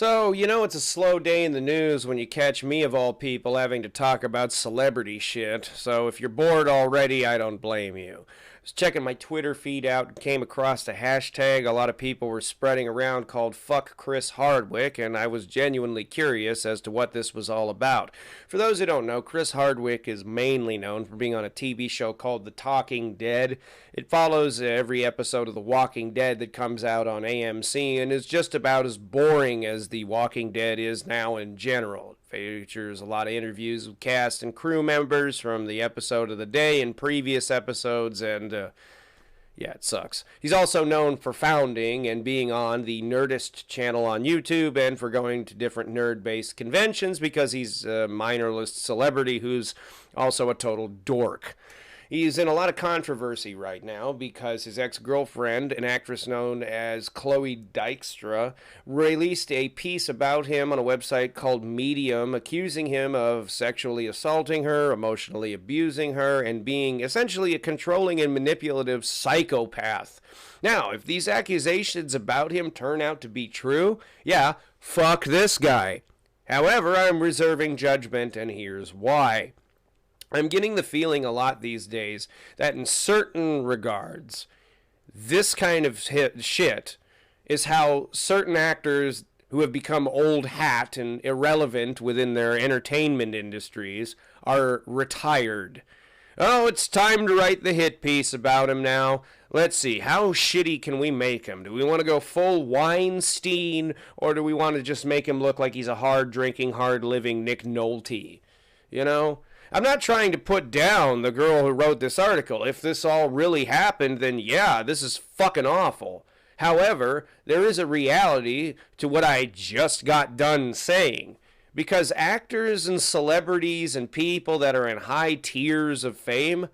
So, it's a slow day in the news when you catch me, of all people, having to talk about celebrity shit. So, if you're bored already, I don't blame you. I was checking my Twitter feed out and came across a hashtag a lot of people were spreading around called Fuck Chris Hardwick, and I was genuinely curious as to what this was all about. For those who don't know, Chris Hardwick is mainly known for being on a TV show called The Talking Dead. It follows every episode of The Walking Dead that comes out on AMC and is just about as boring as The Walking Dead is now in general. Features a lot of interviews with cast and crew members from the episode of the day and previous episodes, and yeah, it sucks. He's also known for founding and being on the Nerdist channel on YouTube and for going to different nerd-based conventions because he's a minor list celebrity who's also a total dork. He's in a lot of controversy right now because his ex-girlfriend, an actress known as Chloe Dykstra, released a piece about him on a website called Medium, accusing him of sexually assaulting her, emotionally abusing her, and being essentially a controlling and manipulative psychopath. Now, if these accusations about him turn out to be true, yeah, fuck this guy. However, I'm reserving judgment, and here's why. I'm getting the feeling a lot these days that in certain regards, this kind of shit is how certain actors who have become old hat and irrelevant within their entertainment industries are retired. Oh, it's time to write the hit piece about him now. Let's see, how shitty can we make him? Do we want to go full Weinstein, or do we want to just make him look like he's a hard-drinking, hard-living Nick Nolte? You know? I'm not trying to put down the girl who wrote this article. If this all really happened, then yeah, this is fucking awful. However, there is a reality to what I just got done saying. Because actors and celebrities and people that are in high tiers of fame,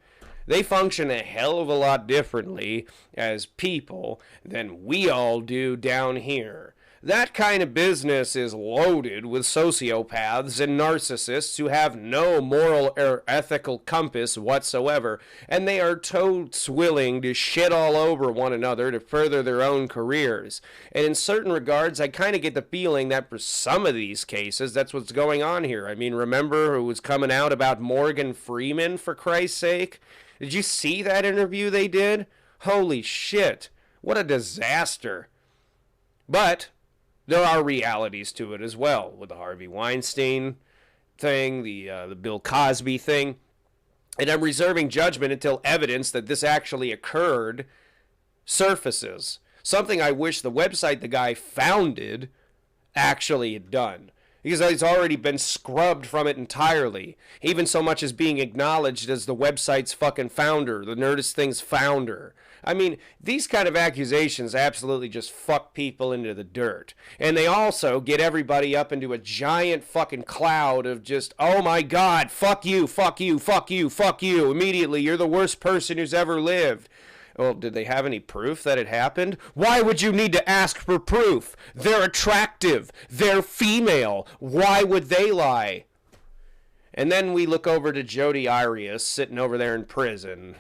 they function a hell of a lot differently as people than we all do down here. That kind of business is loaded with sociopaths and narcissists who have no moral or ethical compass whatsoever, and they are totes willing to shit all over one another to further their own careers. And in certain regards, I kind of get the feeling that for some of these cases, that's what's going on here. I mean, remember who was coming out about Morgan Freeman, for Christ's sake? Did you see that interview they did? Holy shit. What a disaster. But there are realities to it as well, with the Harvey Weinstein thing, the Bill Cosby thing. And I'm reserving judgment until evidence that this actually occurred surfaces. Something I wish the website the guy founded actually had done. Because it's already been scrubbed from it entirely. Even so much as being acknowledged as the website's fucking founder, the Nerdist Thing's founder. I mean, these kind of accusations absolutely just fuck people into the dirt. And they also get everybody up into a giant fucking cloud of just, oh my God, fuck you, fuck you, fuck you, fuck you. Immediately, you're the worst person who's ever lived. Well, did they have any proof that it happened? Why would you need to ask for proof? They're attractive. They're female. Why would they lie? And then we look over to Jodi Arias sitting over there in prison,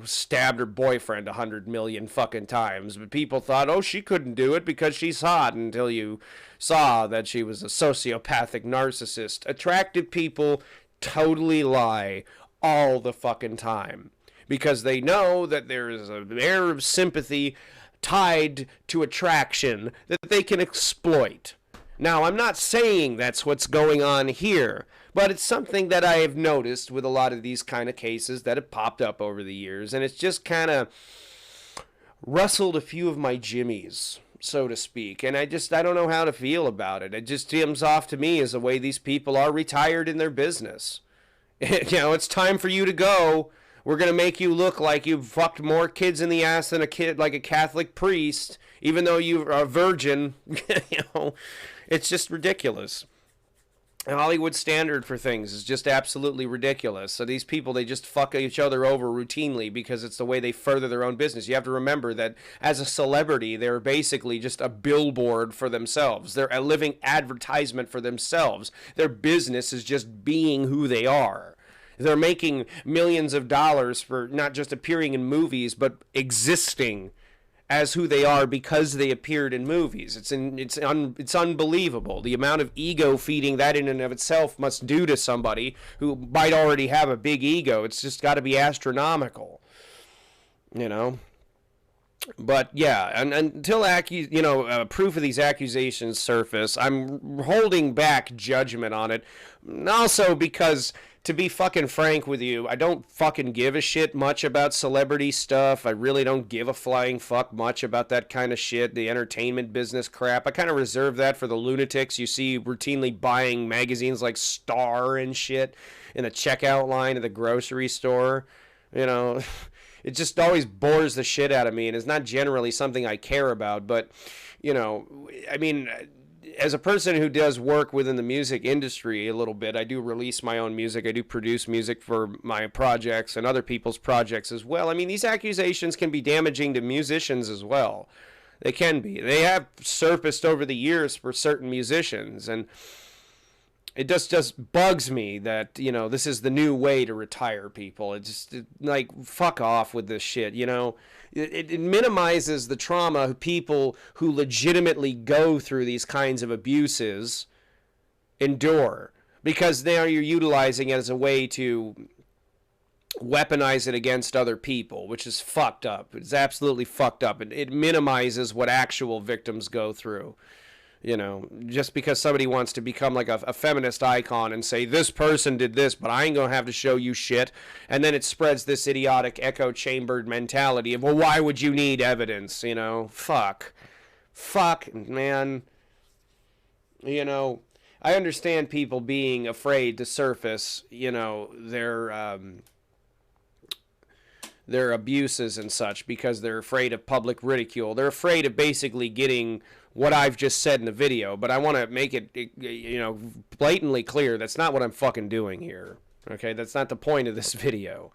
stabbed her boyfriend 100 million fucking times. But people thought, oh, she couldn't do it because she's hot, until you saw that she was a sociopathic narcissist. Attractive people totally lie all the fucking time, because they know that there is an air of sympathy tied to attraction that they can exploit. Now, I'm not saying that's what's going on here, but it's something that I have noticed with a lot of these kind of cases that have popped up over the years, and it's just kind of rustled a few of my jimmies, so to speak, and I don't know how to feel about it. It just comes off to me as the way these people are retired in their business. It's time for you to go. We're going to make you look like you've fucked more kids in the ass than a kid, like a Catholic priest, even though you're a virgin. It's just ridiculous. The Hollywood standard for things is just absolutely ridiculous. So these people, they just fuck each other over routinely because it's the way they further their own business. You have to remember that as a celebrity, they're basically just a billboard for themselves. They're a living advertisement for themselves. Their business is just being who they are. They're making millions of dollars for not just appearing in movies, but existing as who they are because they appeared in movies. It's unbelievable the amount of ego feeding that in and of itself must do to somebody who might already have a big ego. It's just got to be astronomical, you know. But yeah, and until proof of these accusations surface, I'm holding back judgment on it. Also because, to be fucking frank with you, I don't fucking give a shit much about celebrity stuff. I really don't give a flying fuck much about that kind of shit, the entertainment business crap. I kind of reserve that for the lunatics you see routinely buying magazines like Star and shit in a checkout line at the grocery store. You know, it just always bores the shit out of me, and it's not generally something I care about. But, you know, I mean, as a person who does work within the music industry a little bit, I do release my own music. I do produce music for my projects and other people's projects as well. I mean, these accusations can be damaging to musicians as well. They can be. They have surfaced over the years for certain musicians, and it just bugs me that, you know, this is the new way to retire people. Like, fuck off with this shit, you know. It minimizes the trauma of people who legitimately go through these kinds of abuses endure, because now you're utilizing it as a way to weaponize it against other people, which is fucked up. It's absolutely fucked up. It minimizes what actual victims go through. You know, just because somebody wants to become like a feminist icon and say, this person did this, but I ain't going to have to show you shit. And then it spreads this idiotic echo-chambered mentality of, well, why would you need evidence? You know, fuck, man. You know, I understand people being afraid to surface, you know, their abuses and such because they're afraid of public ridicule. They're afraid of basically getting what I've just said in the video, but I want to make it, you know, blatantly clear that's not what I'm fucking doing here. Okay, that's not the point of this video.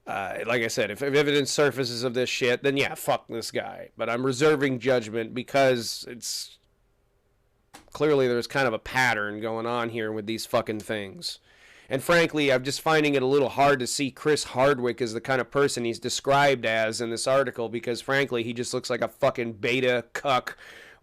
Like I said, if evidence surfaces of this shit, then yeah, fuck this guy. But I'm reserving judgment because it's clearly there's kind of a pattern going on here with these fucking things. And frankly, I'm just finding it a little hard to see Chris Hardwick as the kind of person he's described as in this article, because frankly, he just looks like a fucking beta cuck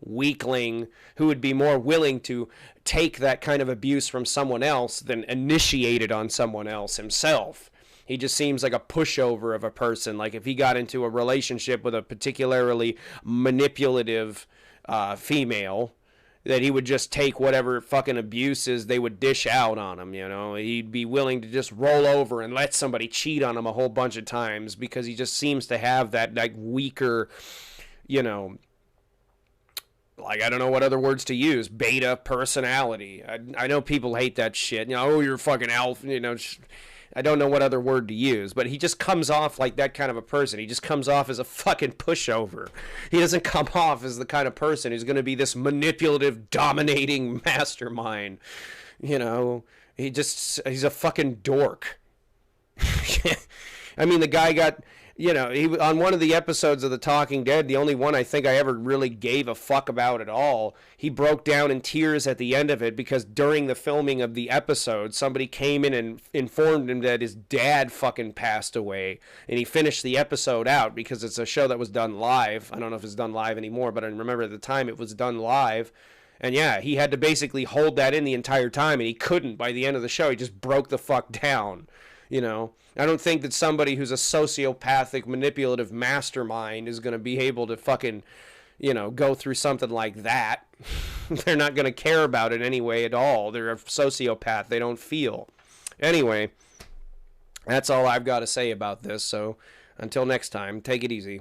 weakling who would be more willing to take that kind of abuse from someone else than initiate it on someone else himself. He just seems like a pushover of a person. Like if he got into a relationship with a particularly manipulative female, that he would just take whatever fucking abuses they would dish out on him, you know. He'd be willing to just roll over and let somebody cheat on him a whole bunch of times because he just seems to have that, like, weaker, you know, like, I don't know what other words to use, beta personality. I know people hate that shit. You know, oh, you're fucking alpha, you know. I don't know what other word to use, but he just comes off like that kind of a person. He just comes off as a fucking pushover. He doesn't come off as the kind of person who's going to be this manipulative, dominating mastermind. You know, he's a fucking dork. I mean, the guy got, you know, he on one of the episodes of The Talking Dead, the only one I think I ever really gave a fuck about at all, he broke down in tears at the end of it because during the filming of the episode, somebody came in and informed him that his dad fucking passed away, and he finished the episode out because it's a show that was done live. I don't know if it's done live anymore, but I remember at the time it was done live. And yeah, he had to basically hold that in the entire time, and he couldn't by the end of the show. He just broke the fuck down. You know, I don't think that somebody who's a sociopathic, manipulative mastermind is going to be able to fucking, you know, go through something like that. They're not going to care about it anyway at all. They're a sociopath. They don't feel. Anyway, that's all I've got to say about this. So until next time, take it easy.